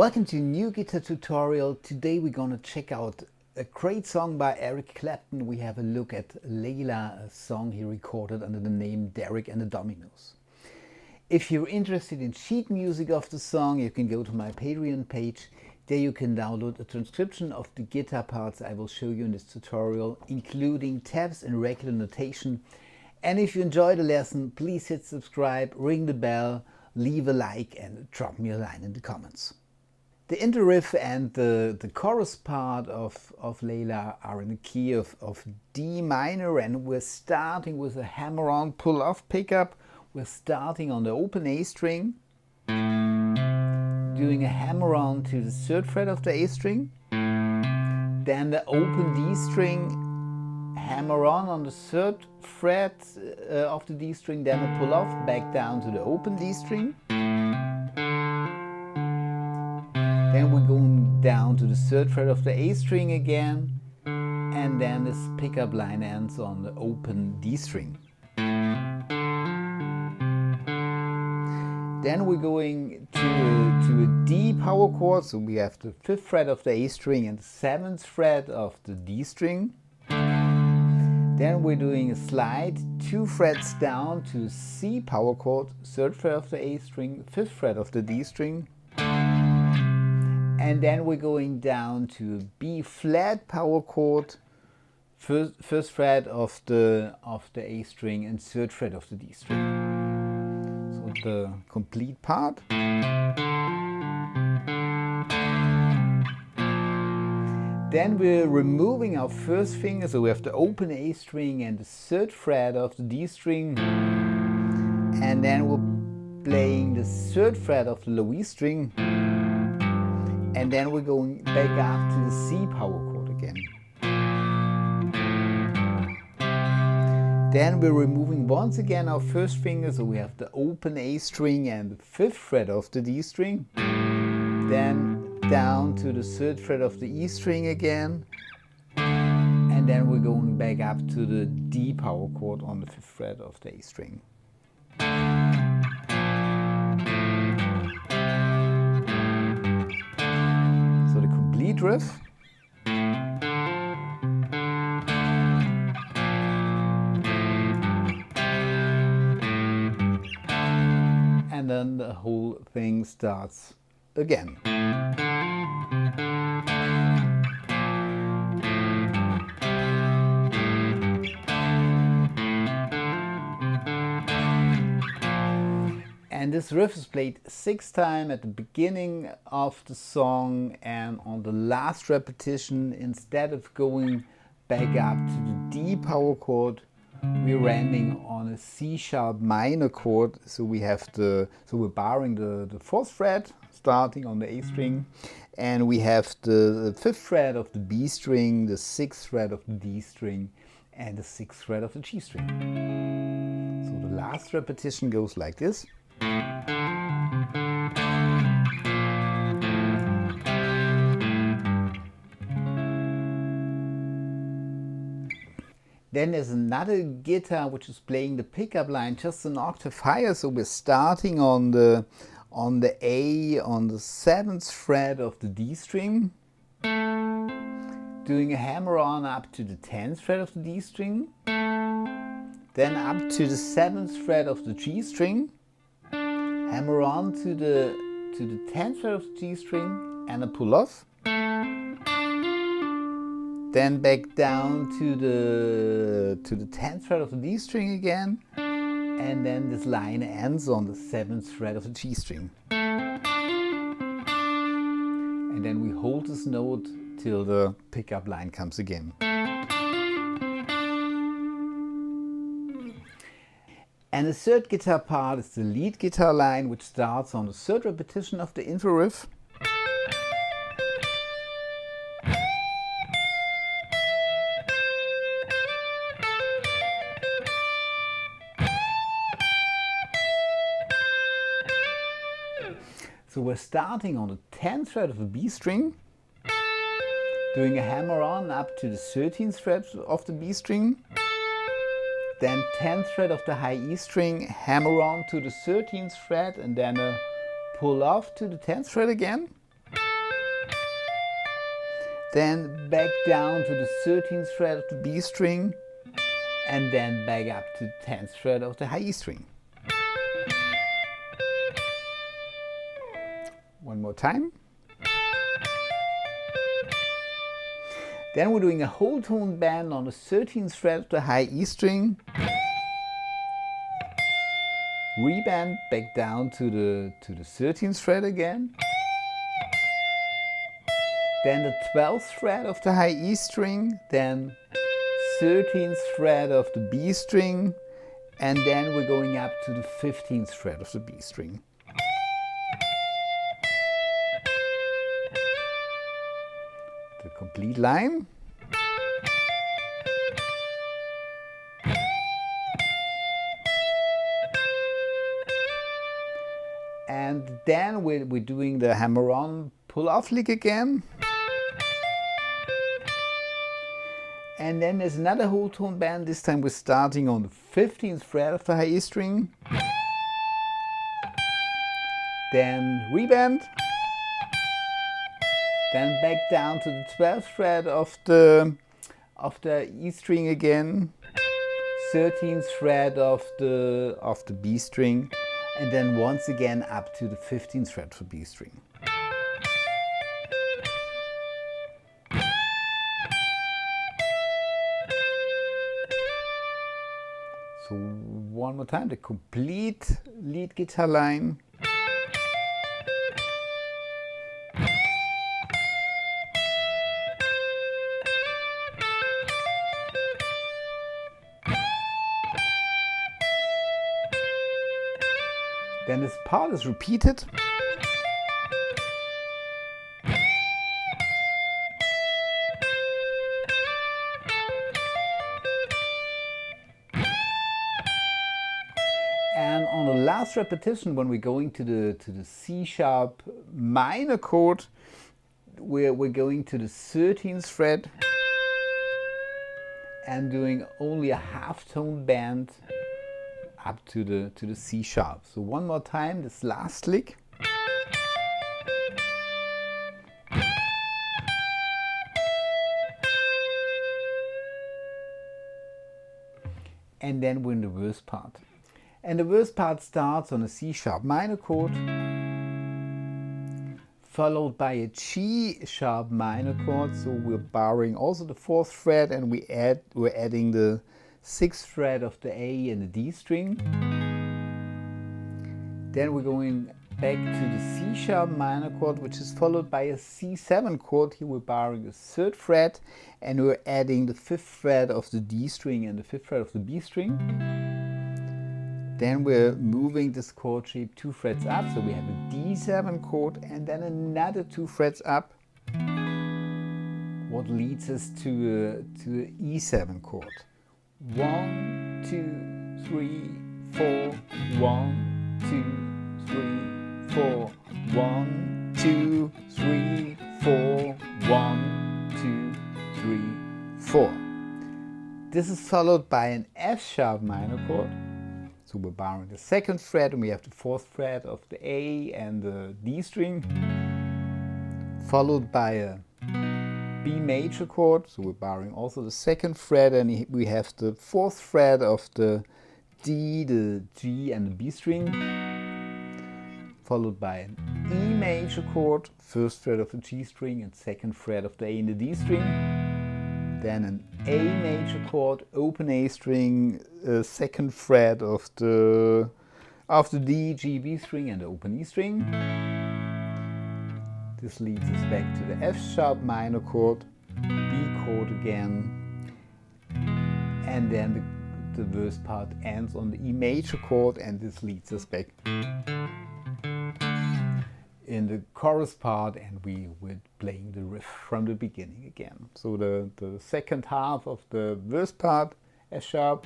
Welcome to a new guitar tutorial. Today we're gonna check out a great song by Eric Clapton. We have a look at Layla, a song he recorded under the name Derek and the Dominos. If you're interested in sheet music of the song, you can go to my Patreon page. There you can download a transcription of the guitar parts I will show you in this tutorial, including tabs and regular notation. And if you enjoy the lesson, please hit subscribe, ring the bell, leave a like and drop me a line in the comments. The intro riff and the chorus part of Layla are in the key of D minor, and we're starting with a hammer-on pull-off pickup. We're starting on the open A string, doing a hammer-on to the 3rd fret of the A string, then the open D string, hammer-on on the 3rd fret of the D string, then a pull-off back down to the open D string. Then we're going down to the 3rd fret of the A string again, and then this pickup line ends on the open D string. Then we're going to a D power chord, so we have the 5th fret of the A string and the 7th fret of the D string. Then we're doing a slide 2 frets down to C power chord, 3rd fret of the A string, 5th fret of the D string. And then we're going down to a B flat power chord, 1st fret of the A string and 3rd fret of the D string. So the complete part. Then we're removing our 1st finger, so we have the open A string and the 3rd fret of the D string. And then we're playing the 3rd fret of the low E string. And then we're going back up to the C power chord again. Then we're removing once again our 1st finger, so we have the open A string and the 5th fret of the D string. Then down to the 3rd fret of the E string again. And then we're going back up to the D power chord on the 5th fret of the A string. Riff. And then the whole thing starts again. And this riff is played 6 times at the beginning of the song, and on the last repetition, instead of going back up to the D power chord, we're ending on a C sharp minor chord. So we're barring the 4th fret, starting on the A string, and we have the 5th fret of the B string, the 6th fret of the D string, and the 6th fret of the G string. So the last repetition goes like this. Then there's another guitar which is playing the pickup line just an octave higher, so we're starting on the A on the 7th fret of the D string, doing a hammer-on up to the 10th fret of the D string, then up to the 7th fret of the G string, hammer on to the 10th fret of the G string and a pull off. Then back down to the 10th fret of the D string again, and then this line ends on the 7th fret of the G string. And then we hold this note till the pickup line comes again. And the 3rd guitar part is the lead guitar line, which starts on the 3rd repetition of the intro riff. So we're starting on the 10th fret of the B string, doing a hammer-on up to the 13th fret of the B string, then 10th fret of the high E string, hammer on to the 13th fret, and then a pull off to the 10th fret again. then back down to the 13th fret of the B string, and then back up to the 10th fret of the high E string. One more time. Then we're doing a whole tone bend on the 13th fret of the high E string. Rebend back down to the 13th fret again. Then the 12th fret of the high E string, then 13th fret of the B string, and then we're going up to the 15th fret of the B string. The complete line. And then we're doing the hammer-on pull-off lick again. And then there's another whole tone bend. This time we're starting on the 15th fret of the high E string. Then rebend. Then back down to the 12th fret of the E string again. 13th fret of the B string. And then once again up to the 15th fret for B string. So one more time, the complete lead guitar line. Then this part is repeated. And on the last repetition, when we're going to the C sharp minor chord, we're going to the 13th fret and doing only a half tone bend up to the C sharp. So one more time, this last lick. And then we're in the verse part. And the verse part starts on a C sharp minor chord, followed by a G sharp minor chord. So we're borrowing also the 4th fret, and we're adding the 6th fret of the A and the D string. Then we're going back to the C sharp minor chord, which is followed by a C7 chord. Here we're borrowing the 3rd fret, and we're adding the 5th fret of the D string and the 5th fret of the B string. Then we're moving this chord shape 2 frets up, so we have a D7 chord and then another 2 frets up, what leads us to an E7 chord. 1, 2, 3, 4, 1, 2, 3, 4, 1, 2, 3, 4, 1, 2, 3, 4. This is followed by an F sharp minor chord. So we're borrowing the 2nd fret, and we have the 4th fret of the A and the D string, followed by a B major chord. So we're borrowing also the 2nd fret, and we have the 4th fret of the D, the G and the B string, followed by an E major chord, 1st fret of the G string and 2nd fret of the A and the D string. Then an A major chord, open A string, 2nd fret of the D, G, B string and the open E string. This leads us back to the F sharp minor chord, B chord again, and then the verse part ends on the E major chord, and this leads us back in the chorus part, and we're playing the riff from the beginning again. So the 2nd half of the verse part, F sharp,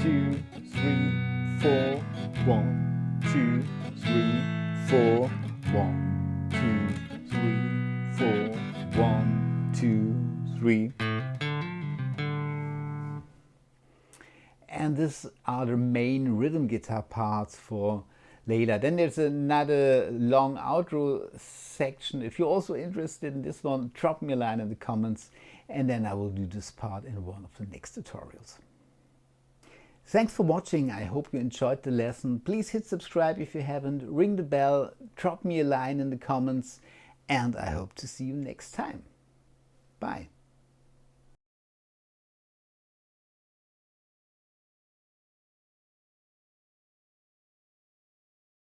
2, 3, 4, 1, 2, 3, 4, 1, 2, 3, 4, 1, 2, 3. And these are the main rhythm guitar parts for Layla. Then there's another long outro section. If you're also interested in this one, drop me a line in the comments, and then I will do this part in one of the next tutorials. Thanks for watching. I hope you enjoyed the lesson. Please hit subscribe if you haven't, ring the bell, drop me a line in the comments, and I hope to see you next time. Bye.